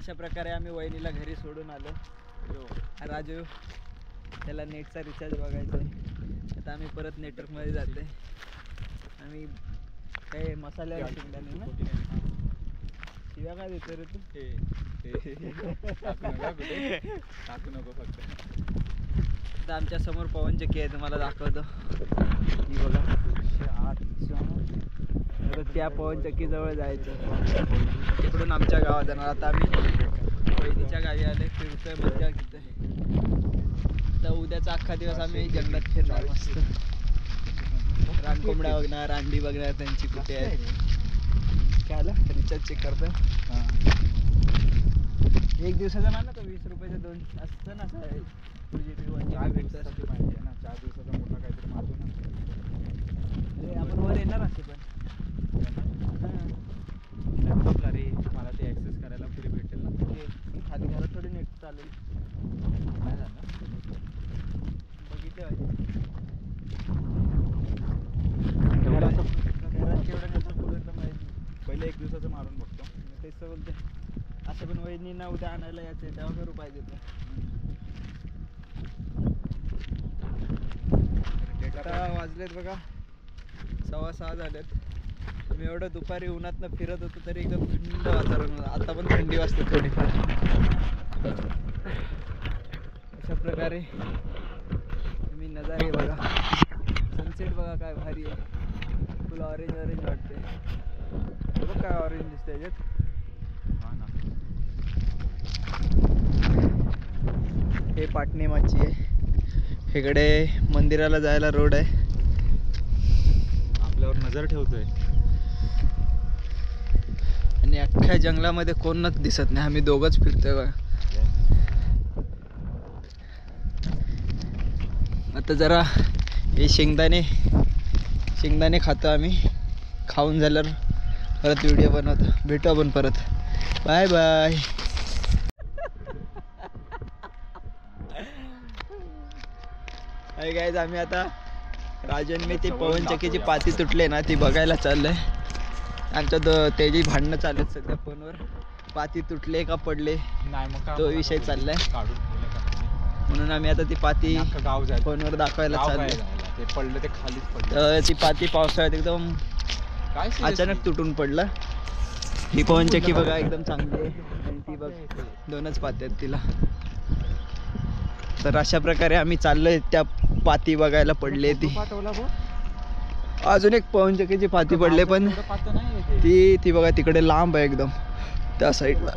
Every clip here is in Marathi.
अशा प्रकारे आम्ही वहिनीला घरी सोडून आलो. राजू त्याला नेटचा रिचार्ज बघायचा आहे. आता आम्ही परत नेटवर्कमध्ये जाते. आम्ही काही मसाल्यावर शेंगदाणे ना शिव्या काय देतो रे तू? टाकू नको फक्त. आता आमच्या समोर पवनचक्की आहे, तुम्हाला दाखवतो. ही बघा 108. त्या पवनचक्की जवळ जायचं, तिकडून आमच्या गावात जाणार. आता आम्ही वहिनीच्या गावी आले, फिरतोय, मजा घेतोय. तर उद्याचा अख्खा दिवस आम्ही जंगलात फिरणार. मस्त रानकोंबड्या बघणार, अंडी बघणार त्यांची कुठे आहे. काय आलं रिचार्ज चेक करतो. एक दिवसाचा ना तो 20 रुपयाचा 2 असतं ना. तुझी काय भेटण्यासाठी पाहिजे ना, 4 दिवसाचा मोठा काहीतरी मारतो ना. आपण वर येणार असे पण लॅपटॉपला रे, मला ते ॲक्सेस करायला फ्री भेटेल ना. खाली घरात थोडी नेट चालेल. काय झालं बघितलं घरात केवढं नेटचं पुढे तर माहिती. पहिले 1 दिवसाचं मारून बघतो. तेच तर बोलते. असं पण वहिनींना उद्या आणायला यायचं, तेव्हा करू पाहिजे तर. आता वाजलेत बघा 6:15 झालेत. मी एवढं दुपारी उन्हातनं फिरत होतो तरी एकदम थंड वातावरण होतं. आता पण थंडी वाजते थोडीफार. अशा प्रकारे तुम्ही नजारे बघा, सनसेट बघा काय भारी आहे. फुल ऑरेंज ऑरेंज वाटते. बघ काय ऑरेंज दिसतंय याच्यात. हां ना. हे पाटणी माची आहे. इकडे मंदिराला जायला रोड आहे. आपल्यावर नजर ठेवतोय. आणि अख्ख्या जंगलामध्ये कोणच दिसत नाही, आम्ही दोघंच फिरतोय बघा. आता जरा हे शेंगदाणे खातो आम्ही. खाऊन झाल्यावर परत व्हिडिओ बनवतो. भेटू आपण परत. Bye bye. गाईज आम्ही आता राजन मी ती पवनचक्कीची पाती तुटले ना ती बघायला चाललंय. आमच्या त्याची भांडणं चालत सध्या फोनवर. पाती तुटले का पडले नाही मग तो विषय चाललाय. काढून म्हणून आम्ही आता ती पाती गाव जायचं, फोनवर दाखवायला चाललोय. ते पडलं ते खालीच पडलं. तर ती पाती पावसाळ्यात एकदम काय अचानक तुटून पडलं. ही पवनचक्की बघा एकदम चांगली आहे आणि ती बघ 2च पाती आहेत तिला. तर अशा प्रकारे आम्ही चाललोय त्या पाती बघायला. पडले ती अजून एक पवनचक्कीची पाती पडले, पण ती बघा तिकडे लांब आहे एकदम त्या साईडला.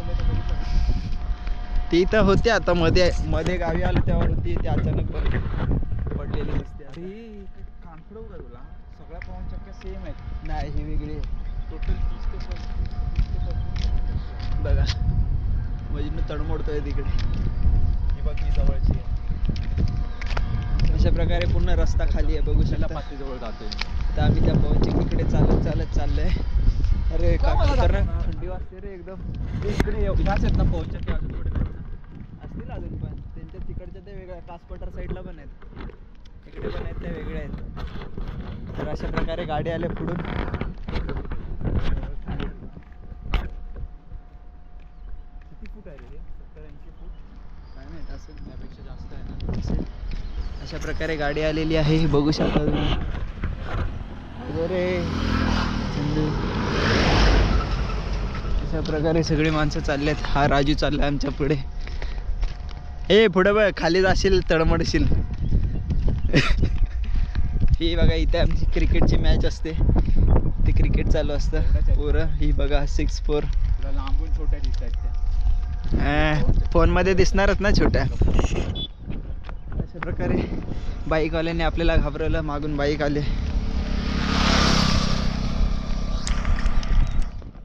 ती तर होती, आता मध्ये गावी आलं तेव्हा होती. ती अचानक पडलेली दिसते. कानफडू का तुला? सगळ्या पवनचक्क्या सेम आहेत. नाही ही वेगळी आहे. टोटल 30 ते 40 बघा मजनू तडमोडतोय तिकडे. ही बघ ही जवळची आहे. अशा प्रकारे पूर्ण रस्ता खाली आहे, बघू शकता. पाती जवळ जातोय. तर आम्ही त्या पवनचक्कीकडे चालत चाललोय. अरे काय खतरनाक थंडी वाजते रे एकदम. इकडे ह्याच आहेत ना पवनचक्क्या अजून थोडे असतील अजून पण त्यांच्या तिकडच्या ते वेगळ्या कासपठार साईडला पण आहेत. इकडे पण आहेत, त्या वेगळ्या आहेत. तर अशा प्रकारे गाडी आले पुढून. किती फूट आहे रे? 70-80 फूट काय माहित असेल, त्यापेक्षा जास्त आहे ना. अशा प्रकारे गाडी आलेली आहे, बघू शकता तुम्ही. अशा प्रकारे सगळी माणसं चाललेत. हा राजू चाललाय आमच्या पुढे. ए पुढे बघ, खाली जाशील तडमडशील. ही बघा इथे आमची क्रिकेटची मॅच असते. ते क्रिकेट चालू असतं पोरं. ही बघा 6-4. तुला लांबून छोट्या दिसतात त्या. फोनमध्ये दिसणारच ना छोट्या. अशा प्रकारे बाईकवाल्याने आपल्याला घाबरवलं. मागून बाईक आले.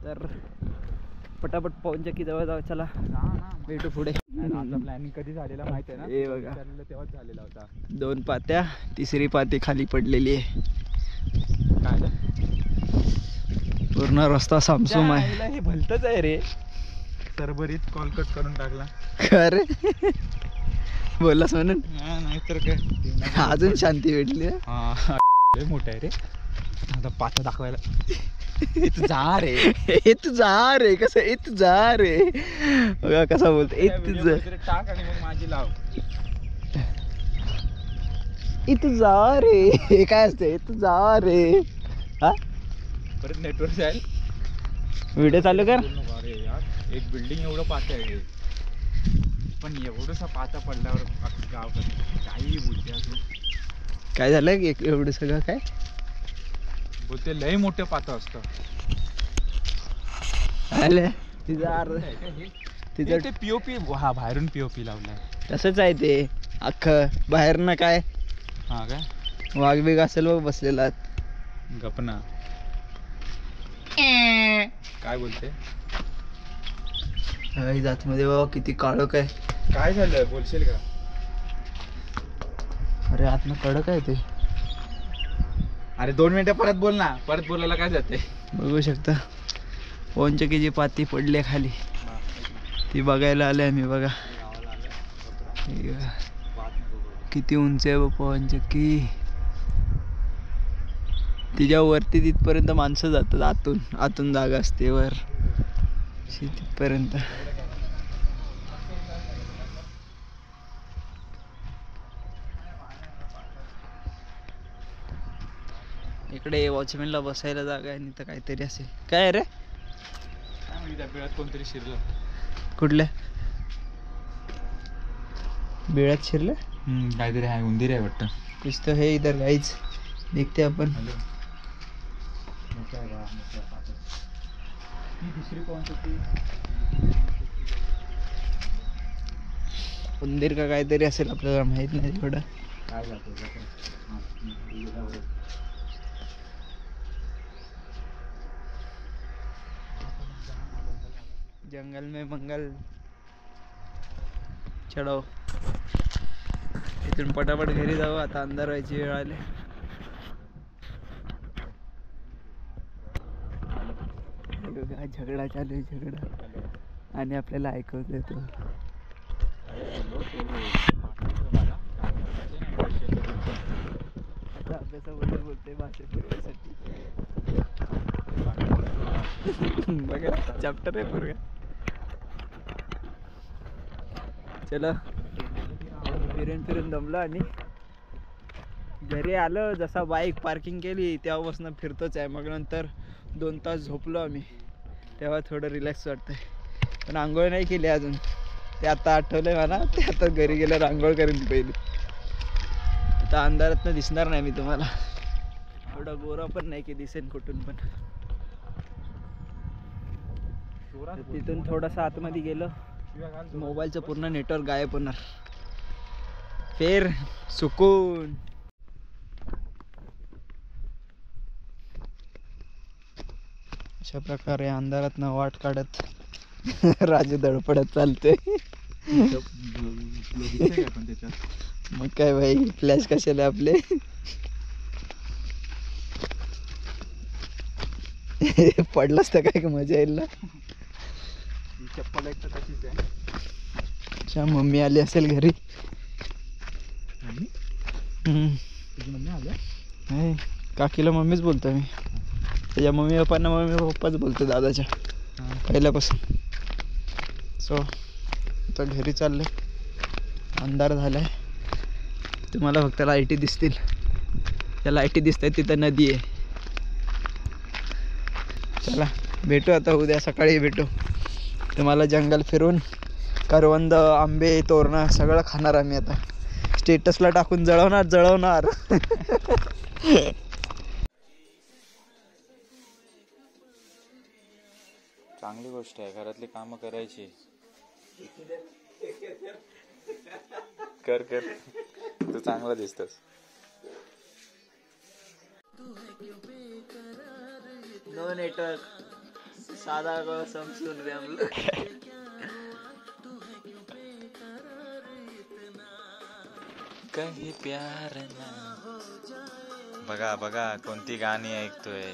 तर पटापट पवनचक्की जवळ जाऊ. चला भेटू पुढे. आपला प्लॅनिंग कधी झालेला माहिती आहे ना? हे बघा तेव्हाच झालेला होता. 2 पात्या, तिसरी पाती खाली पडलेली आहे. काय पूर्ण रस्ता सामसूम आहे. हे भलतच आहे रे. सरभरीत कॉल कट करून टाकला. अरे बोललास म्हणून नाही तर काय अजून शांती भेटली. हा मोठा आहे रे. आता पाता दाखवायला इथं जा रे. इथं जा रे, कसं इथं जा रे, बघा कसा बोलतो इथं जा, टाक आणि मग माझी लाव. इथं जा रे. हे काय असते इथं जा रे. हा परत नेटवर्क जाईल. व्हिडिओ चालू कर. अरे यार एक बिल्डिंग एवढं पात आहे पण एवढंसा पाता पडल्यावर अख्खं गाव काही बोलते तू. काय झालं एवढं सगळं काय बोलते लय मोठं पातं असतं. आलं तिचं तिचं ते पीओपी हा बाहेरून पीओपी लावलाय. तसंच आहे ते अख्खं बाहेर ना काय हा काय वाघ बिग असेल बघ बसलेला. गपना काय बोलते जातमध्ये बाबा किती काळोख आहे. काय झालं बोलशील का. अरे आतनं कडक आहे ते. अरे 2 मिनिटं परत बोल ना. परत बोलायला काय जाते. बघू शकता पवनचक्की जी पाती पडली खाली ती बघायला आले आम्ही. बघा हे बघा. किती उंच आहे पवनचक्की. तिच्या वरती तिथपर्यंत माणसं जातात. आतून जागा असते वर तिथपर्यंत. इकडे वॉचमॅनला बसायला जागा आहे नाही तर काहीतरी असेल. काय रे बिळात कोणतरी शिरलं. कुठल्या बिळात शिरलं काहीतरी आहे. उंदीर आहे वाटतं. कुछ तो है इधर गाइस, देखते अपन. उंदीर का काहीतरी असेल आपल्याला माहित नाही थोडं. जंगल में मंगल चढो. इथून पटापट घरी जाऊ आता. अंधार व्हायची वेळ आली. झगडा चालू आहे झगडा आणि आपल्याला ऐकवत येतो. आता अभ्यासाबद्दल बोलते भाषेत फिरण्यासाठी. बघा चॅप्टर आहे बघा. चला फिरून दमलो आणि घरी आलो. जसा बाईक पार्किंग केली तेव्हापासून फिरतोच आहे. मग नंतर 2 तास झोपलो आम्ही. तेव्हा थोडं रिलॅक्स वाटतंय. पण आंघोळ नाही केली अजून. ते आता आठवलंय मला. ते आता घरी गेल्यावर आंघोळ करेन पहिली. आता अंधारातनं दिसणार नाही मी तुम्हाला. एवढा गोरा पण नाही की दिसेन कुठून पण. तिथून थोडंसं आतमध्ये गेलो. मोबाईलचं पूर्ण नेटवर्क गायब होणार. फिर सुकून. अशा प्रकारे अंधारातनं वाट काढत राजू धडपडत चालते. मग काय भाई फ्लॅश कशाला आपले. पडलास तर काय मजा येईल ना. चप्पल एक तर तशीच आहे. अच्छा मम्मी आली असेल घरी. तुझी मम्मी आली नाही काकीला मम्मीच बोलतो मी. त्याच्या मम्मी पप्पांना मम्मी पप्पाच बोलतो दादाच्या पहिल्यापासून. सो आता घरी चालले. अंधार झालाय. तुम्हाला फक्त लाईटी दिसतील. त्या लाईटी दिसत आहेत तिथं नदी आहे. चला भेटू आता. उद्या सकाळी भेटू. तुम्हाला जंगल फिरून करवंद आंबे तोरणं सगळं खाणार आम्ही आता. स्टेटसला टाकून जळवणार. चांगली गोष्ट आहे. घरातली कामं करायची. कर तू चांगला दिसतोस. नो नेटवर्क साधा समजून रे आम्हाला. कही प्यार ना. बघा कोणती गाणी ऐकतोय.